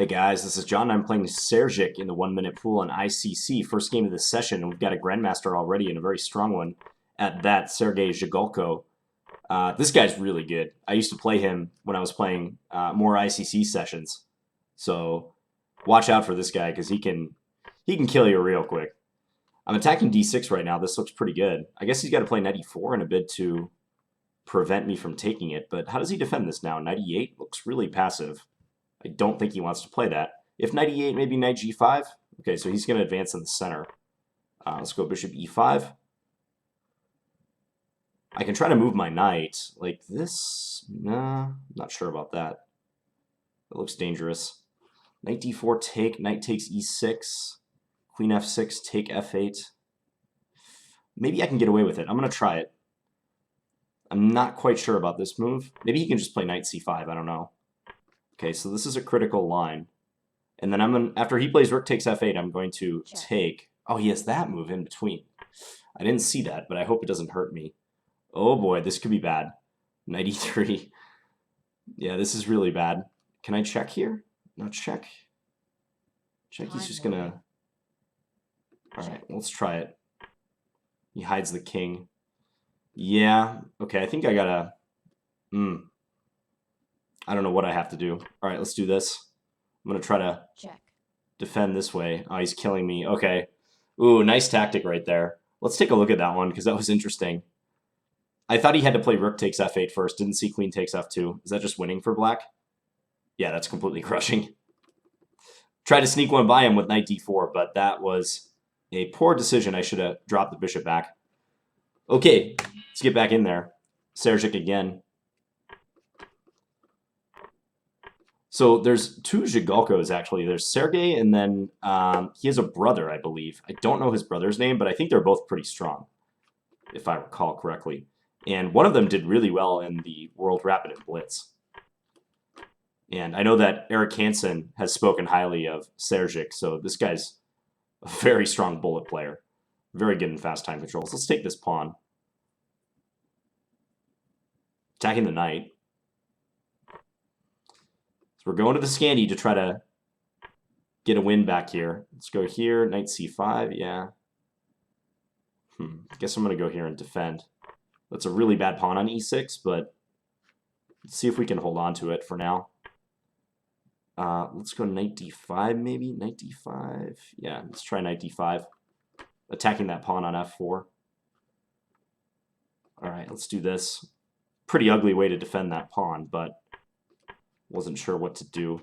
Hey guys, this is John. I'm playing Serjik in the 1-minute pool on ICC. First game of this session, and we've got a Grandmaster already and a very strong one at that, Sergei Zhigalko. This guy's really good. I used to play him when I was playing more ICC sessions. So watch out for this guy because he can kill you real quick. I'm attacking d6 right now. This looks pretty good. I guess he's got to play knight e4 in a bid to prevent me from taking it. But how does he defend this now? Knight e8 looks really passive. I don't think he wants to play that. If knight e8, maybe knight g5. Okay, so he's going to advance in the center. Let's go bishop e5. I can try to move my knight like this. Nah, I'm not sure about that. That looks dangerous. Knight d4 take, knight takes e6. Queen f6, take f8. Maybe I can get away with it. I'm going to try it. I'm not quite sure about this move. Maybe he can just play knight c5. I don't know. Okay, so this is a critical line. And then after he plays rook takes f8, I'm going to take... Oh, he has that move in between. I didn't see that, but I hope it doesn't hurt me. Oh boy, this could be bad. Knight e3. Yeah, this is really bad. Can I check here? Not check. Check, he's just gonna... Alright, let's try it. He hides the king. Yeah, okay, I think I gotta... I don't know what I have to do. Alright, let's do this. I'm going to try to defend this way. Oh, he's killing me. Okay. Ooh, nice tactic right there. Let's take a look at that one, because that was interesting. I thought he had to play rook takes f8 first. Didn't see queen takes f2. Is that just winning for black? Yeah, that's completely crushing. Tried to sneak one by him with knight d4, but that was a poor decision. I should have dropped the bishop back. Okay, let's get back in there. Serjik again. So there's two Zhigalkos, actually. There's Sergei, and then he has a brother, I believe. I don't know his brother's name, but I think they're both pretty strong, if I recall correctly. And one of them did really well in the World Rapid and Blitz. And I know that Eric Hansen has spoken highly of Serjik, so this guy's a very strong bullet player. Very good in fast time controls. Let's take this pawn. Attacking the knight. So we're going to the Scandi to try to get a win back here. Let's go here, knight c5, yeah. Guess I'm going to go here and defend. That's a really bad pawn on e6, but let's see if we can hold on to it for now. Let's go knight d5 maybe, knight d5. Yeah, let's try knight d5. Attacking that pawn on f4. All right, let's do this. Pretty ugly way to defend that pawn, but... wasn't sure what to do.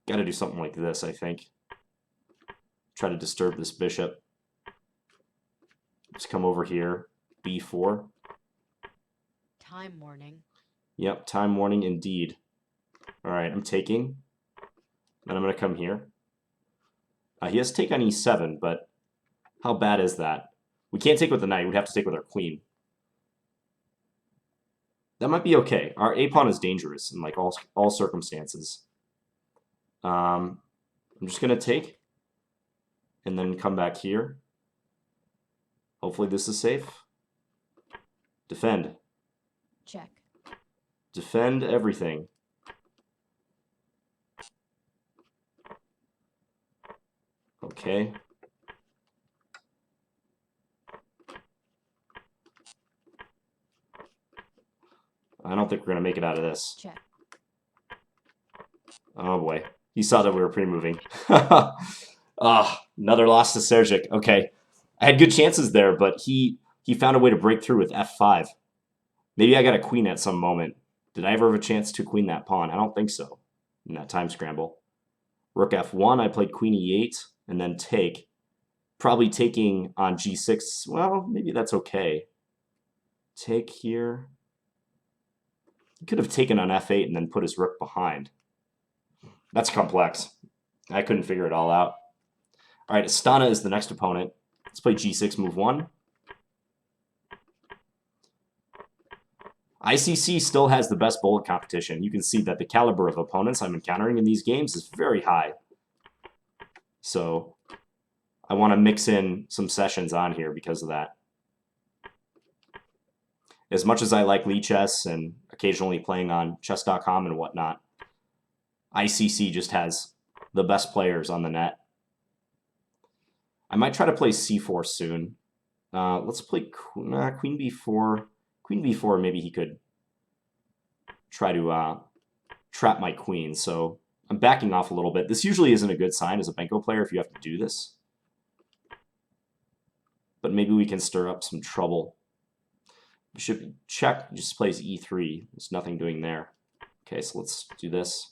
Got to do something like this, I think. Try to disturb this bishop. Just come over here. b4. Time warning. Yep, time warning indeed. Alright, I'm taking. Then I'm going to come here. He has take on e7, but how bad is that? We can't take with the knight. We'd have to take with our queen. That might be okay. Our a-pawn is dangerous in like all circumstances. I'm just going to take and then come back here. Hopefully this is safe. Defend. Check. Defend everything. Okay. I don't think we're going to make it out of this. Check. Oh boy. He saw that we were pre-moving. Another loss to Serjik. Okay. I had good chances there, but he found a way to break through with f5. Maybe I got a queen at some moment. Did I ever have a chance to queen that pawn? I don't think so in that time scramble. Rook f1, I played queen e8, and then take. Probably taking on g6. Well, maybe that's okay. Take here. He could have taken on f8 and then put his rook behind. That's complex. I couldn't figure it all out. All right, Estana is the next opponent. Let's play g6, move 1. ICC still has the best bullet competition. You can see that the caliber of opponents I'm encountering in these games is very high. So I want to mix in some sessions on here because of that. As much as I like Lichess and a occasionally playing on chess.com and whatnot. ICC just has the best players on the net. I might try to play c4 soon. Let's play queen b4. Queen b4, maybe he could try to trap my queen. So I'm backing off a little bit. This usually isn't a good sign as a Benko player if you have to do this. But maybe we can stir up some trouble. Bishop check, just plays e3. There's nothing doing there. Okay, so let's do this.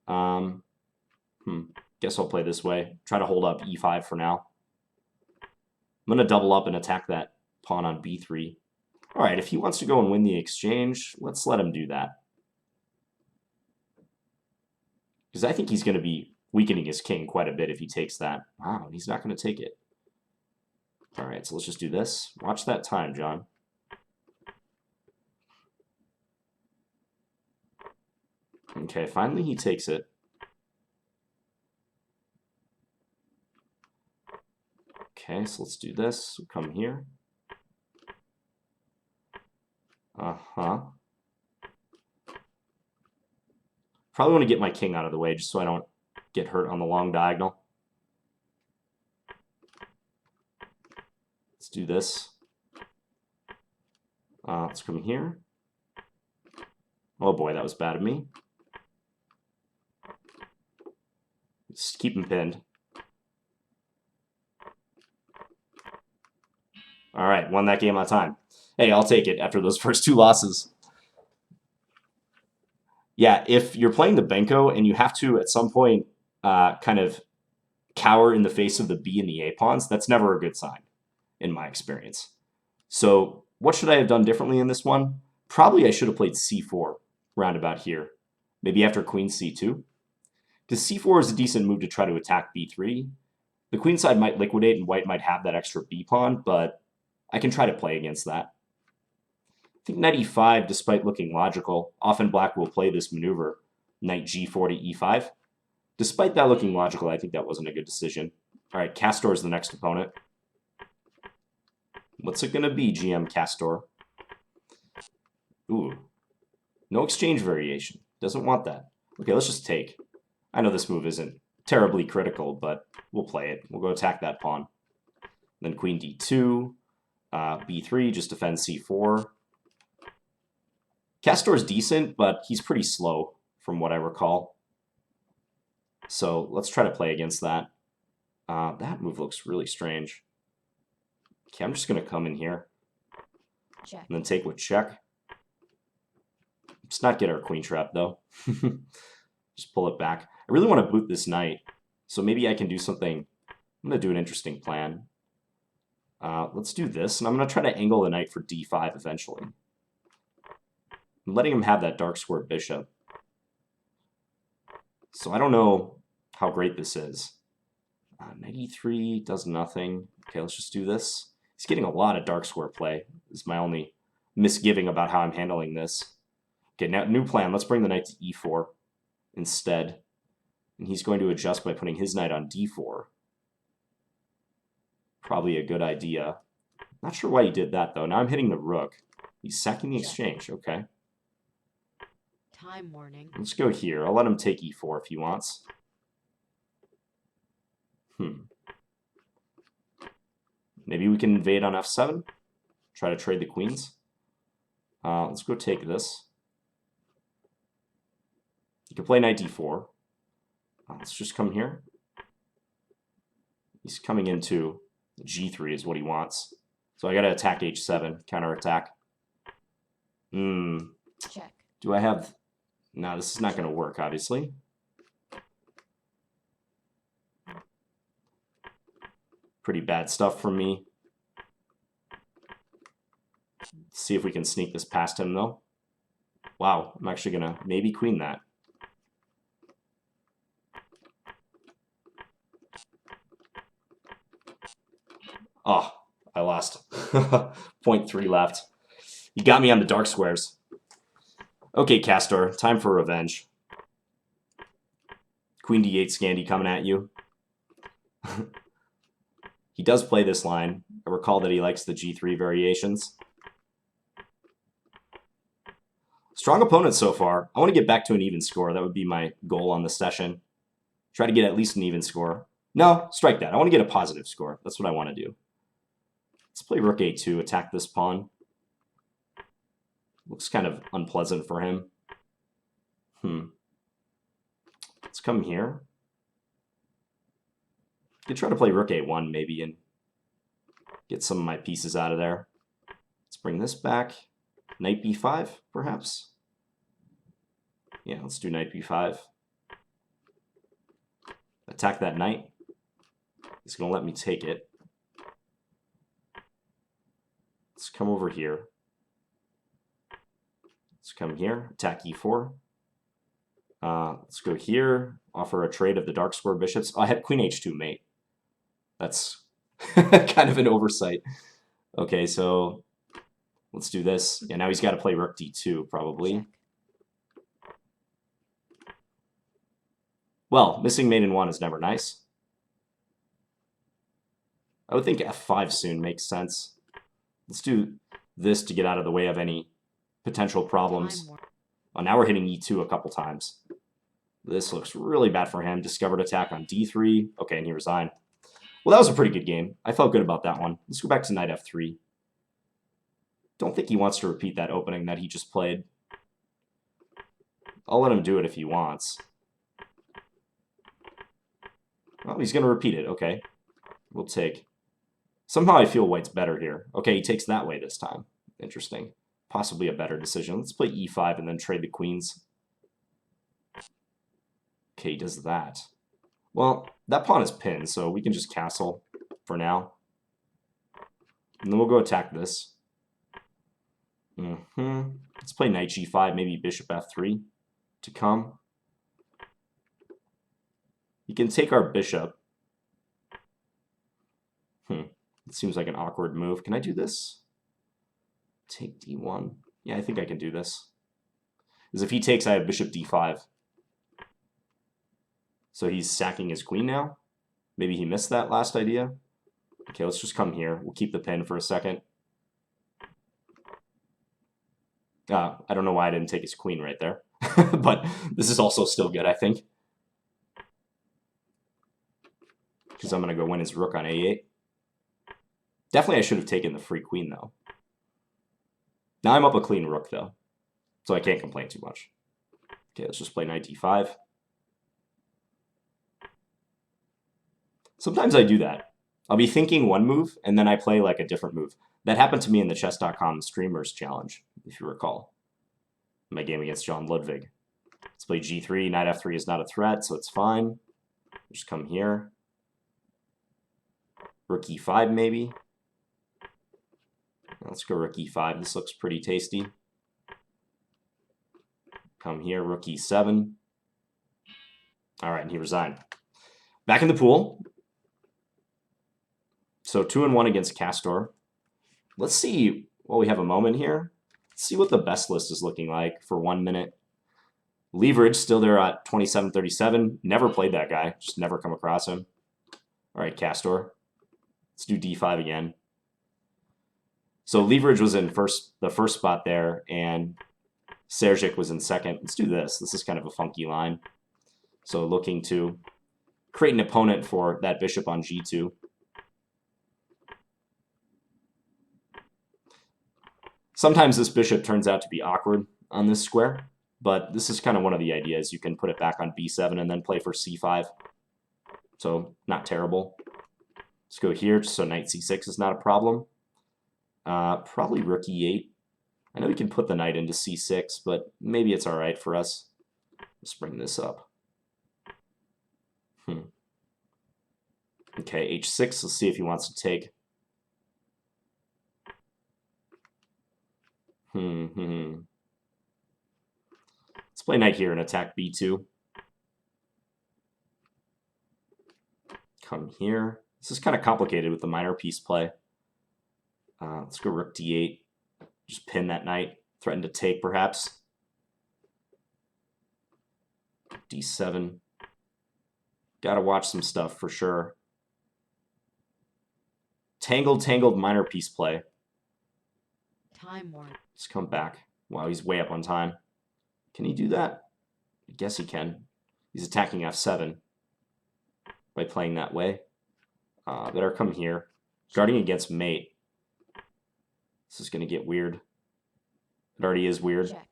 Guess I'll play this way. Try to hold up e5 for now. I'm going to double up and attack that pawn on b3. All right, if he wants to go and win the exchange, let's let him do that. Because I think he's going to be weakening his king quite a bit if he takes that. Wow, he's not going to take it. All right, so let's just do this. Watch that time, John. Okay, finally he takes it. Okay, so let's do this. We'll come here. Probably want to get my king out of the way just so I don't get hurt on the long diagonal. Let's do this. Let's come here. Oh boy, that was bad of me. Just keep him pinned. All right, won that game on time. Hey, I'll take it after those first 2 losses. Yeah, if you're playing the Benko and you have to, at some point, kind of cower in the face of the B and the A pawns, that's never a good sign, in my experience. So what should I have done differently in this one? Probably I should have played c4 round about here. Maybe after queen c2. Because c4 is a decent move to try to attack b3. The queen side might liquidate and white might have that extra b pawn, but I can try to play against that. I think knight e5, despite looking logical, often black will play this maneuver, knight g4 to e5. Despite that looking logical, I think that wasn't a good decision. All right, Castor is the next opponent. What's it going to be, GM Castor? Ooh, no exchange variation. Doesn't want that. Okay, let's just take. I know this move isn't terribly critical, but we'll play it. We'll go attack that pawn. Then queen d2, b3, just defend c4. Castor's decent, but he's pretty slow from what I recall. So let's try to play against that. That move looks really strange. Okay, I'm just going to come in here. Check. And then take with check. Let's not get our queen trap, though. Just pull it back. I really want to boot this knight, so maybe I can do something. I'm going to do an interesting plan. Let's do this, and I'm going to try to angle the knight for d5 eventually. I'm letting him have that dark square bishop. So I don't know how great this is. Knight e3 does nothing. Okay, let's just do this. He's getting a lot of dark square play. This is my only misgiving about how I'm handling this. Okay, now new plan. Let's bring the knight to e4 instead. And he's going to adjust by putting his knight on d4. Probably a good idea. Not sure why he did that, though. Now I'm hitting the rook. He's sacking the exchange. Okay. Time warning. Let's go here. I'll let him take e4 if he wants. Maybe we can invade on f7. Try to trade the queens. Let's go take this. You can play knight d4. Let's just come here. He's coming into g3 is what he wants. So I got to attack h7, counterattack. Check. Do I have... No, this is not going to work, obviously. Pretty bad stuff from me. Let's see if we can sneak this past him, though. Wow, I'm actually going to maybe queen that. Oh, I lost. 0.3 left. You got me on the dark squares. Okay, Castor, time for revenge. Queen d8 Scandi coming at you. He does play this line. I recall that he likes the g3 variations. Strong opponent so far. I want to get back to an even score. That would be my goal on the session. Try to get at least an even score. No, strike that. I want to get a positive score. That's what I want to do. Let's play rook a2, attack this pawn. Looks kind of unpleasant for him. Let's come here. Could try to play rook a1 maybe and get some of my pieces out of there. Let's bring this back. Knight b5, perhaps? Yeah, let's do knight b5. Attack that knight. He's going to let me take it. Let's come over here. Let's come here, attack e4. Let's go here, offer a trade of the dark square bishops. Oh, I had queen h2 mate. That's kind of an oversight. Okay, so let's do this. Yeah, now he's got to play rook d2, probably. Check. Well, missing mate in one is never nice. I would think f5 soon makes sense. Let's do this to get out of the way of any potential problems. Oh, now we're hitting e2 a couple times. This looks really bad for him. Discovered attack on d3. Okay, and he resigned. Well, that was a pretty good game. I felt good about that one. Let's go back to knight f3. Don't think he wants to repeat that opening that he just played. I'll let him do it if he wants. Oh, he's going to repeat it. Okay. We'll take. Somehow I feel white's better here. Okay, he takes that way this time. Interesting. Possibly a better decision. Let's play e5 and then trade the queens. Okay, he does that. Well, that pawn is pinned, so we can just castle for now. And then we'll go attack this. Let's play knight g5, maybe bishop f3 to come. He can take our bishop. It seems like an awkward move. Can I do this? Take d1. Yeah, I think I can do this. Because if he takes, I have bishop d5. So he's sacking his queen now. Maybe he missed that last idea. Okay, let's just come here. We'll keep the pin for a second. I don't know why I didn't take his queen right there. But this is also still good, I think. Because I'm going to go win his rook on a8. Definitely I should have taken the free queen, though. Now I'm up a clean rook, though. So I can't complain too much. Okay, let's just play knight d5. Sometimes I do that. I'll be thinking one move, and then I play like a different move. That happened to me in the chess.com Streamers Challenge, if you recall. My game against John Ludwig. Let's play g3. Knight f3 is not a threat, so it's fine. Just come here. Rook e5, maybe. Let's go rook e5. This looks pretty tasty. Come here, rook e7. All right, and he resigned. Back in the pool. So 2-1 against Castor. Let's see. Well, we have a moment here. Let's see what the best list is looking like for 1 minute. Leverage still there at 27-37. Never played that guy. Just never come across him. All right, Castor. Let's do d5 again. So Leverage was in the first spot there, and Serjik was in second. Let's do this. This is kind of a funky line. So looking to create an opponent for that bishop on g2. Sometimes this bishop turns out to be awkward on this square, but this is kind of one of the ideas. You can put it back on b7 and then play for c5. So not terrible. Let's go here, so knight c6 is not a problem. Probably rook e8. I know we can put the knight into c6, but maybe it's all right for us. Let's bring this up. Okay, h6. Let's see if he wants to take. Let's play knight here and attack b2. Come here. This is kind of complicated with the minor piece play. Let's go rook d8. Just pin that knight. Threaten to take, perhaps. d7. Gotta watch some stuff for sure. Tangled minor piece play. Time warning. Let's come back. Wow, he's way up on time. Can he do that? I guess he can. He's attacking f7 by playing that way. Better come here. Guarding against mate. This is going to get weird. It already is weird. Check.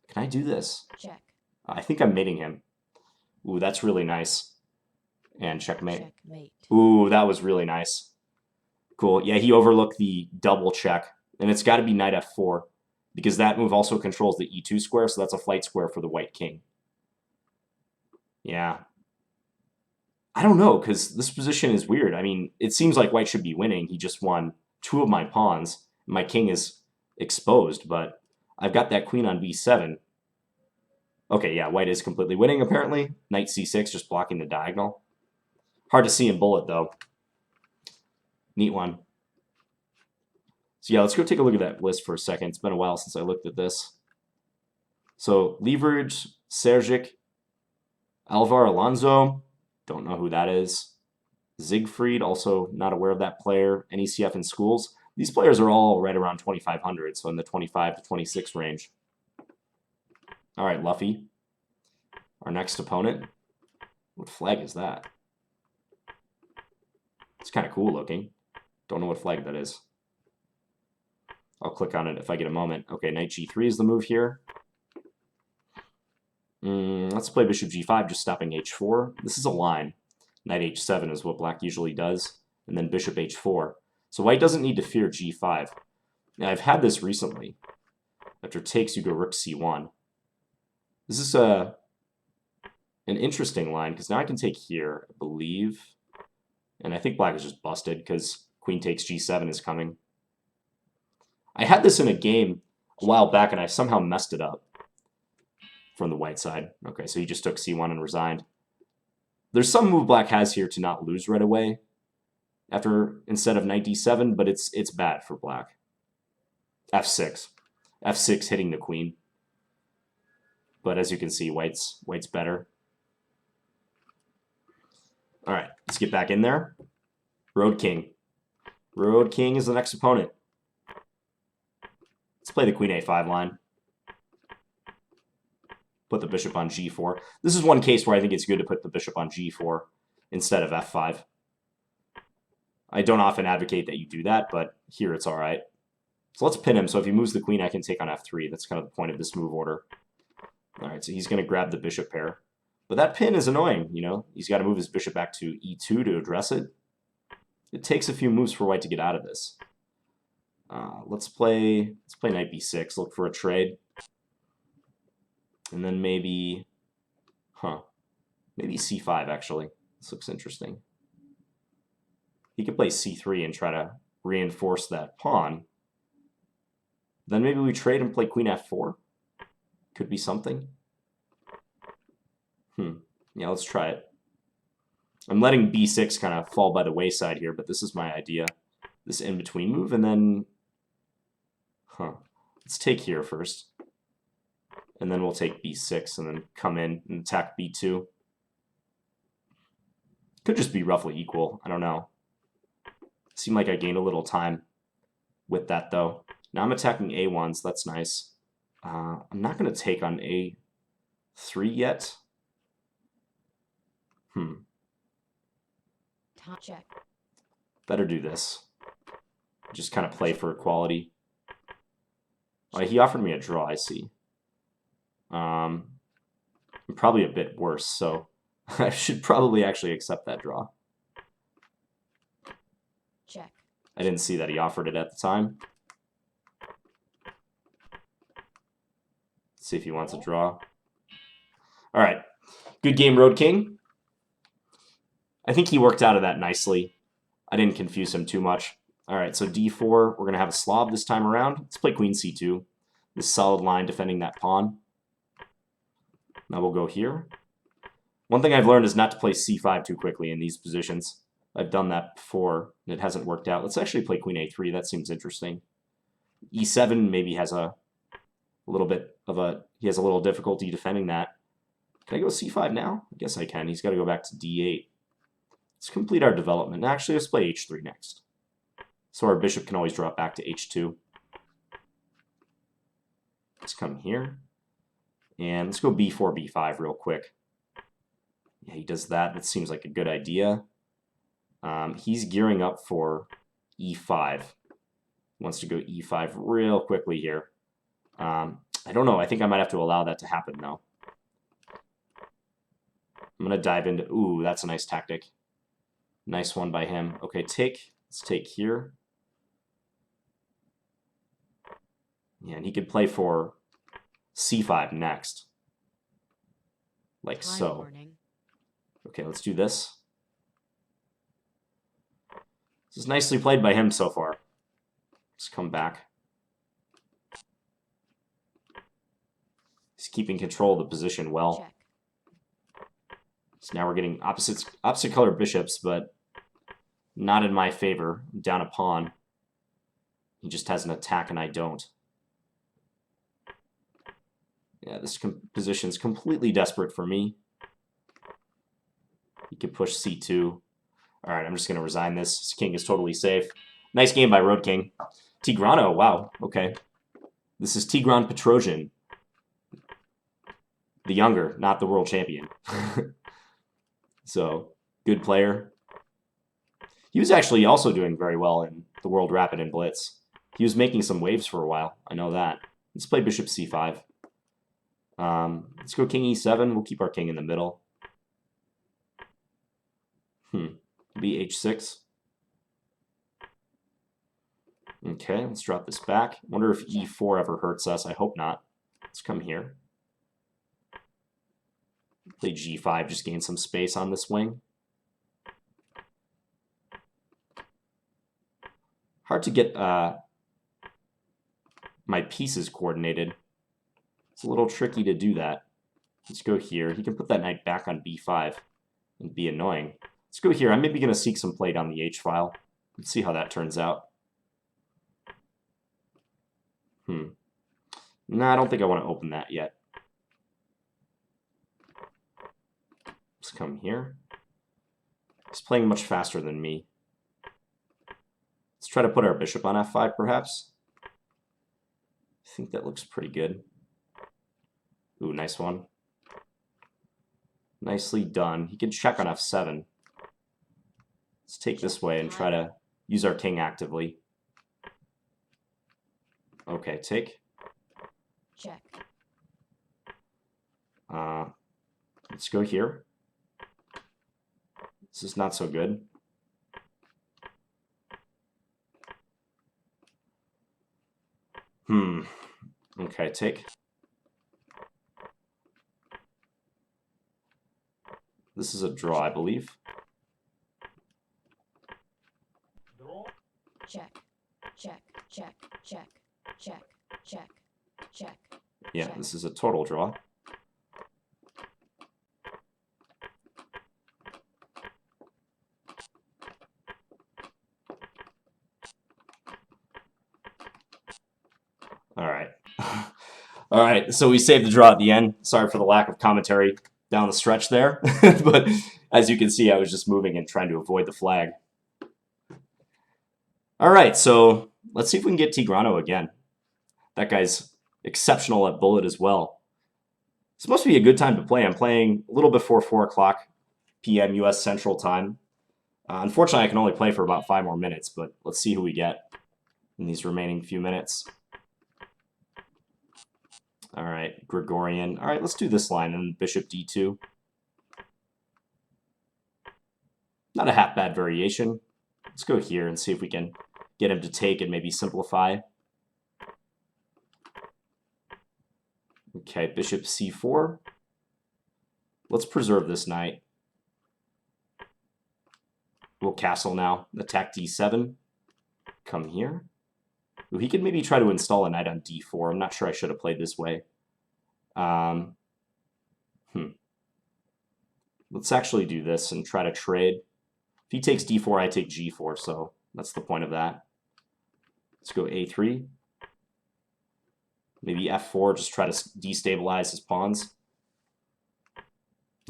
Can I do this? Check. I think I'm mating him. Ooh, that's really nice. And checkmate. Checkmate. Ooh, that was really nice. Cool. Yeah, he overlooked the double check. And it's got to be knight f4. Because that move also controls the e2 square, so that's a flight square for the white king. Yeah. I don't know, because this position is weird. I mean, it seems like white should be winning. He just won 2 of my pawns. My king is exposed, but I've got that queen on b7. Okay, yeah, white is completely winning, apparently. Knight c6, just blocking the diagonal. Hard to see in bullet, though. Neat one. So yeah, let's go take a look at that list for a second. It's been a while since I looked at this. So, Leverage, Serjik, Alvar Alonso, don't know who that is. Siegfried, also not aware of that player. NECF in schools. These players are all right around 2,500, so in the 25 to 26 range. All right, Luffy, our next opponent. What flag is that? It's kind of cool looking. Don't know what flag that is. I'll click on it if I get a moment. Okay, knight g3 is the move here. Let's play bishop g5, just stopping h4. This is a line. Knight h7 is what black usually does. And then bishop h4. So white doesn't need to fear g5. Now, I've had this recently. After takes, you go rook c1. This is an interesting line, because now I can take here, I believe. And I think black is just busted, because queen takes g7 is coming. I had this in a game a while back, and I somehow messed it up from the white side. Okay, so he just took c1 and resigned. There's some move black has here to not lose right away instead of knight d7, but it's bad for black. f6. f6 hitting the queen. But as you can see, white's better. All right, let's get back in there. RoadKing. RoadKing is the next opponent. Let's play the queen a5 line. Put the bishop on g4. This is one case where I think it's good to put the bishop on g4 instead of f5. I don't often advocate that you do that, but here it's all right. So let's pin him. So if he moves the queen, I can take on f3. That's kind of the point of this move order. All right, so he's going to grab the bishop pair. But that pin is annoying, you know. He's got to move his bishop back to e2 to address it. It takes a few moves for white to get out of this. Let's play knight b6. Look for a trade. And then maybe c5, actually. This looks interesting. He could play c3 and try to reinforce that pawn. Then maybe we trade and play queen f4. Could be something. Yeah, let's try it. I'm letting b6 kind of fall by the wayside here, but this is my idea. This in-between move, and then... Let's take here first. And then we'll take b6 and then come in and attack b2. Could just be roughly equal. I don't know. Seemed like I gained a little time with that, though. Now I'm attacking a1, so that's nice. I'm not going to take on a3 yet. Check. Better do this. Just kind of play for equality. Oh, he offered me a draw, I see. I'm probably a bit worse, so I should probably actually accept that draw. Check. I didn't see that he offered it at the time. Let's see if he wants a draw. All right. Good game, RoadKing. I think he worked out of that nicely. I didn't confuse him too much. All right, so d4, we're going to have a Slav this time around. Let's play queen c2. This solid line defending that pawn. Now we'll go here. One thing I've learned is not to play c5 too quickly in these positions. I've done that before, and it hasn't worked out. Let's actually play queen a3. That seems interesting. e7 maybe has a little bit of he has a little difficulty defending that. Can I go c5 now? I guess I can. He's got to go back to d8. Let's complete our development. Actually, let's play h3 next. So our bishop can always drop back to h2. Let's come here. And let's go b4, b5 real quick. Yeah, he does that. That seems like a good idea. He's gearing up for e5. Wants to go e5 real quickly here. I don't know. I think I might have to allow that to happen, though. I'm going to dive into... Ooh, that's a nice tactic. Nice one by him. Okay, take. Let's take here. Yeah, and he could play for c5 next. Like Time so. warning. Okay, let's do this. This is nicely played by him so far. Let's come back. He's keeping control of the position well. Check. So now we're getting opposite color bishops, but not in my favor. I'm down a pawn. He just has an attack and I don't. Yeah, this position's completely desperate for me. He could push c2. All right, I'm just going to resign this. His king is totally safe. Nice game by RoadKing. Tigrano, wow, okay. This is Tigran Petrosian. The younger, not the world champion. So, good player. He was actually also doing very well in the World Rapid and Blitz. He was making some waves for a while. I know that. Let's play bishop c5. Let's go king e7. We'll keep our king in the middle. H6. Okay, let's drop this back. Wonder if e4 ever hurts us. I hope not. Let's come here. Play g5, just gain some space on this wing. Hard to get my pieces coordinated. It's a little tricky to do that. Let's go here. He can put that knight back on b5 and be annoying. Let's go here. I'm maybe going to seek some play down the h file. Let's see how that turns out. No, I don't think I want to open that yet. Let's come here. He's playing much faster than me. Let's try to put our bishop on f5, perhaps. I think that looks pretty good. Ooh, nice one. Nicely done. He can check on f7. Let's take this way and try to use our king actively. Okay, take. Check. Let's go here. This is not so good. Okay, take. This is a draw, I believe. Check. Check. Check. Check. Check. Check. Check. Yeah, Check. this is a total draw. All right. All right, so we saved the draw at the end. Sorry for the lack of commentary down the stretch there. But as you can see, I was just moving and trying to avoid the flag. All right, so let's see if we can get Tigrano again. That guy's exceptional at bullet as well. It's supposed to be a good time to play. I'm playing a little before 4 o'clock p.m. U.S. Central Time. Unfortunately, I can only play for about 5 more minutes, but let's see who we get in these remaining few minutes. All right, Grigoryan. All right, let's do this line and bishop d2. Not a half bad variation. Let's go here and see if we can get him to take and maybe simplify. Okay, bishop c4. Let's preserve this knight. We'll castle now. Attack d7. Come here. Ooh, he could maybe try to install a knight on d4. I'm not sure I should have played this way. Let's actually do this and try to trade. If he takes d4, I take g4, so that's the point of that. Let's go a3. Maybe f4, just try to destabilize his pawns.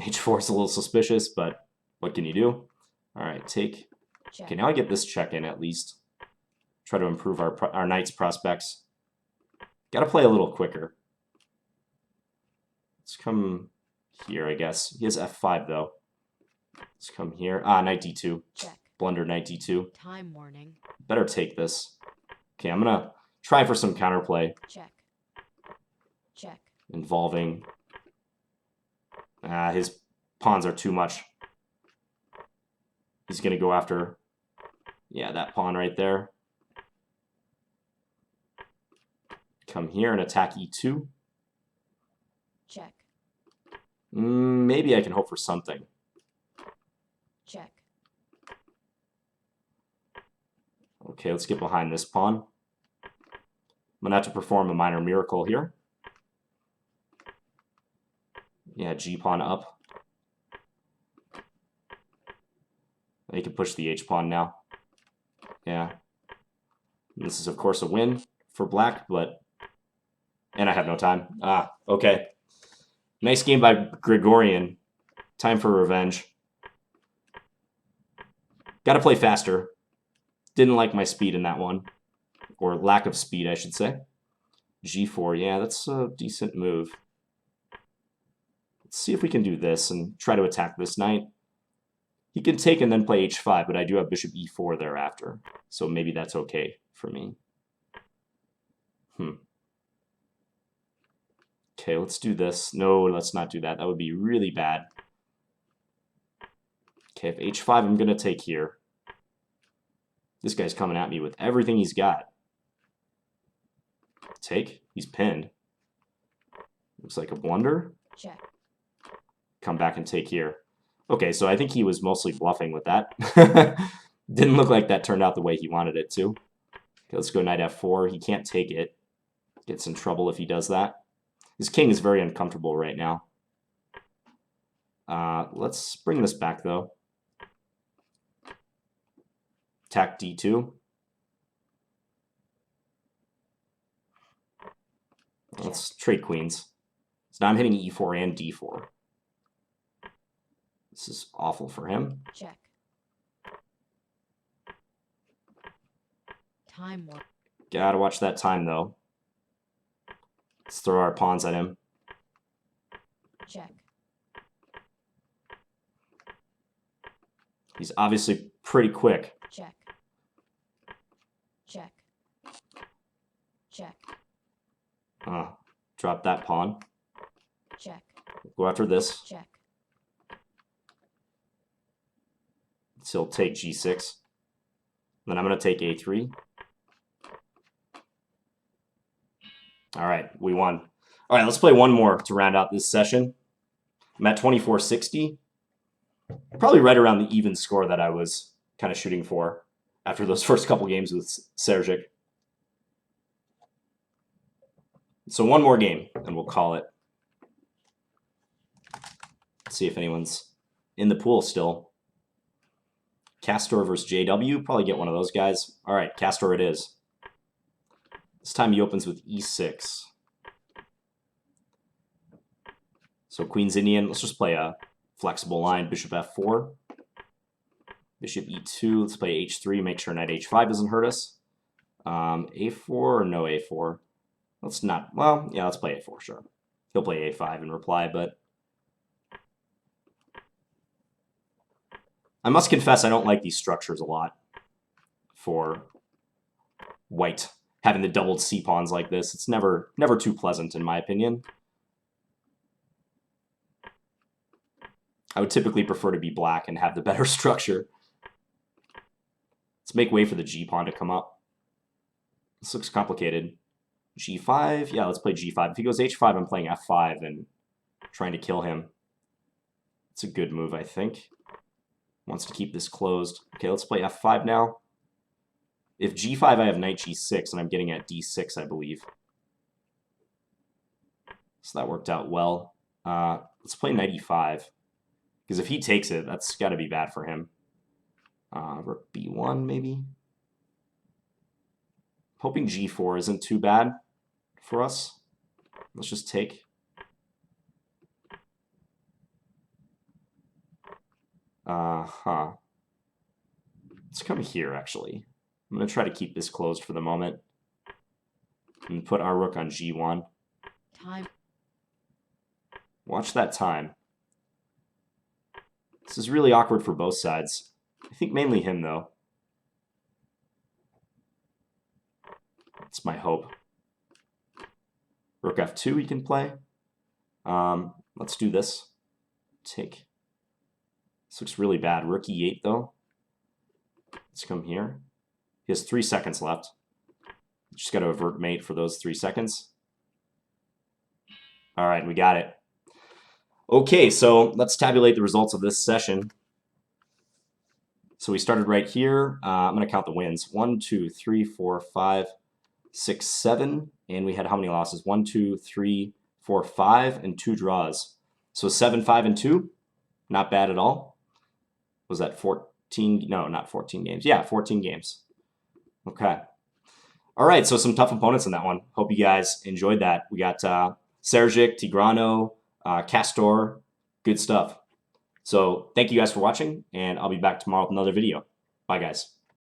h4 is a little suspicious, but what can you do? All right, take. Check. Okay, now I get this check in at least. Try to improve our knight's prospects. Got to play a little quicker. Let's come here, I guess. He has f5, though. Let's come here. Ah, knight d2. Check. Blunder, knight d2. Time warning. Better take this. Okay, I'm going to try for some counterplay. Check. Check. Involving... his pawns are too much. He's going to go after... Yeah, that pawn right there. Come here and attack e2. Check. Maybe I can hope for something. Check. Okay, let's get behind this pawn. I'm going to have to perform a minor miracle here. Yeah, g-pawn up. They can push the h-pawn now. Yeah. And this is, of course, a win for black, but... And I have no time. Ah, okay. Nice game by Grigoryan. Time for revenge. Got to play faster. Didn't like my speed in that one. Or lack of speed, I should say. g4, yeah, that's a decent move. Let's see if we can do this and try to attack this knight. He can take and then play h5, but I do have bishop e4 thereafter. So maybe that's okay for me. Okay, let's do this. No, let's not do that. That would be really bad. Okay, if h5, I'm going to take here. This guy's coming at me with everything he's got. Take. He's pinned. Looks like a blunder. Check. Come back and take here. Okay, so I think he was mostly bluffing with that. Didn't look like that turned out the way he wanted it to. Okay, let's go knight f4. He can't take it. Gets in trouble if he does that. His king is very uncomfortable right now. Let's bring this back, though. Attack d2. Let's trade queens. So now I'm hitting e4 and d4. This is awful for him. Check. Time warning. Gotta watch that time, though. Let's throw our pawns at him. Check. He's obviously pretty quick. Check. Check. Check. Drop that pawn. Check. Go after this. Check. So he'll take g6. Then I'm going to take a3. All right, we won. All right, let's play one more to round out this session. I'm at 2460. Probably right around the even score that I was kind of shooting for after those first couple games with Serjik. So one more game, and we'll call it. Let's see if anyone's in the pool still. Castor versus JW. Probably get one of those guys. All right, Castor it is. This time he opens with e6. So Queen's Indian. Let's just play a flexible line. Bishop f4. Bishop e2. Let's play h3. Make sure knight h5 doesn't hurt us. a4 or no a4? Let's not. Well, yeah, let's play a4, sure. He'll play a5 in reply, but... I must confess I don't like these structures a lot for white. Having the doubled c-pawns like this, it's never too pleasant in my opinion. I would typically prefer to be black and have the better structure. Let's make way for the g-pawn to come up. This looks complicated. g5, yeah, let's play g5. If he goes h5, I'm playing f5 and trying to kill him. It's a good move, I think. Wants to keep this closed. Okay, let's play f5 now. If g5, I have knight g6, and I'm getting at d6, I believe. So that worked out well. Let's play knight e5. Because if he takes it, that's got to be bad for him. Rook b1, maybe? Hoping g4 isn't too bad for us. Let's just take. Let's come here, actually. I'm going to try to keep this closed for the moment. And put our rook on g1. Time. Watch that time. This is really awkward for both sides. I think mainly him, though. That's my hope. Rook f2 he can play. Let's do this. Take. This looks really bad. Rook e8, though. Let's come here. He has 3 seconds left. Just got to avert mate for those 3 seconds. All right, we got it. Okay, so let's tabulate the results of this session. So we started right here. I'm going to count the wins. 1, 2, 3, 4, 5, 6, 7. And we had how many losses? 1, 2, 3, 4, 5, and 2 draws. So 7, 5, and 2. Not bad at all. Was that 14? No, not 14 games. Yeah, 14 games. Okay. All right, so some tough opponents in that one. Hope you guys enjoyed that. We got Serjik, Tigrano, Castor. Good stuff. So thank you guys for watching, and I'll be back tomorrow with another video. Bye, guys.